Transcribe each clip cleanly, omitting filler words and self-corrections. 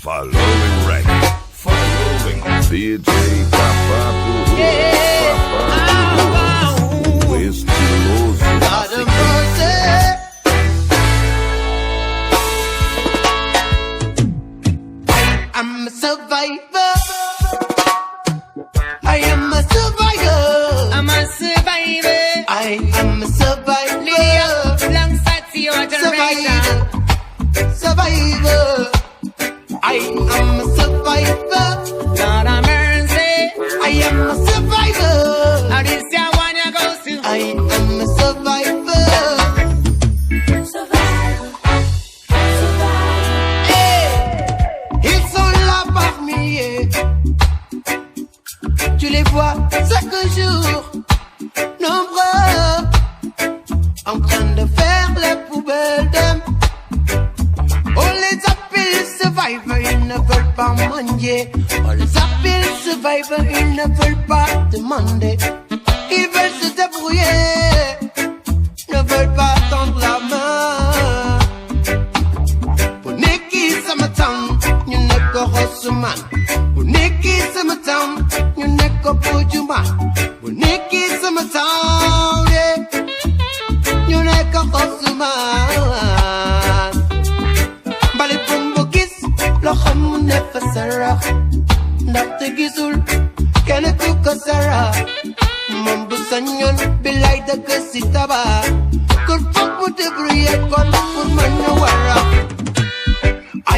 Following record. Following DJ Papato. Papato. Estiloso. God of mercy. I'm a survivor. I am a survivor. I'm a survivor. I am a survivor. Leo, alongside your generation. Survivor. I am a survivor. Lord have mercy. I am a survivor. How this your one you go to? I am a survivor. Ils sont là parmi eux. Tu les vois chaque jour, nombreux, en train de faire les poubelles d'hommes. On les appelle survivors, ils ne veulent pas manger. On les appelle survivors, ils ne veulent pas demander. Ils veulent se débrouiller, ne veulent pas tendre la main. Pour Nicky Summertown, you ne go Rossman. Pour Nicky Summertown, you ne go Bujuman. Pour Nicky Summertown, yeah, you ne go Rossman. Bali Bumbo Kiss, Locham Nefasara. Dr. Gizul, Kenneth Kosara. Mambu Sanyon, Bilay da Gasitaba. Good fuck with the Bria, call for Manawara. I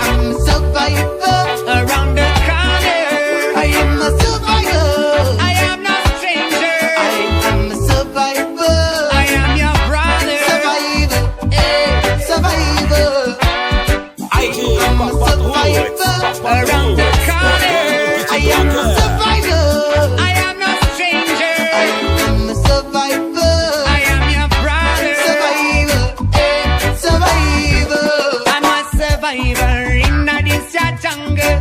am a survivor. Around the corner. I am a survivor. I am no stranger. I am a survivor. I am your brother. Survivor. Survivor. I am a survivor. Around the corner. I am a survivor. I am no stranger. I am a survivor. I am your brother. Survivor. Survivor. I'm a survivor in this your jungle.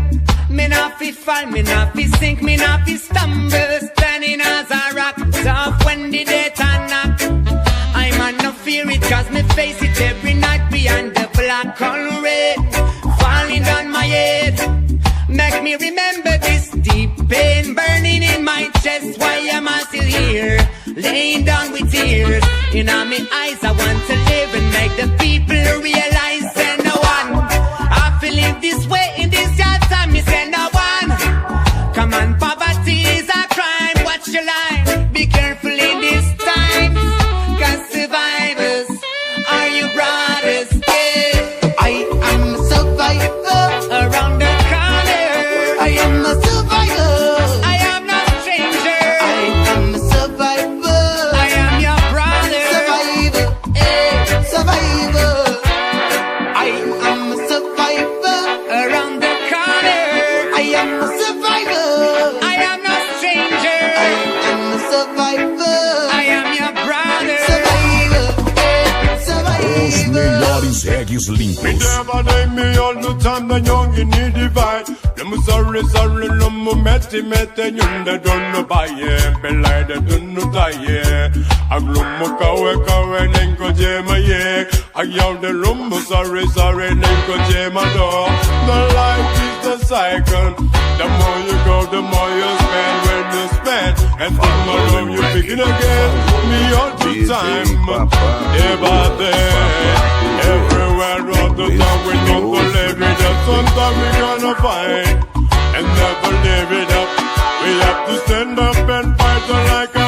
Me not fi fall, me not fi sink, me not fi stumble. Standing as a rock, tough when the day turn knock. I'm on no fear it, cause me face it every night behind the black and red. Falling down my head, make me remember this deep pain burning in my chest. Why am I still here, laying down with tears? In all my eyes I want to live and make the people realize that no one I feel live this way in this your time. Me say no one. Come on, poverty is a crime. Watch your line, be careful in this time. Cause survivors are your brothers. Yeah. I am a survivor. Around the corner. I am a survivor. I am no stranger. I am a survivor. I am your brother. Survivor. Survivor. I am a survivor. Around the corner. I am a survivor. I am no stranger. I am a survivor. I am your brother. Survivor. Os Survivor. melhores regues Me limpos. never name me all the time, the young in the divide. Them sorry, no meti, yunde don't buy it, belay the don't die. A glummo kawe, nenko jema ye. A yaw the lumbo, sorry, nenko jema do. The life is the cycle. The more you go, the more you spend when you spend. And the more you begin again. Me all the time, day by day. Everywhere all the time we don't live it up. Sometimes we gonna fight and never live it up. We have to stand up and fight like a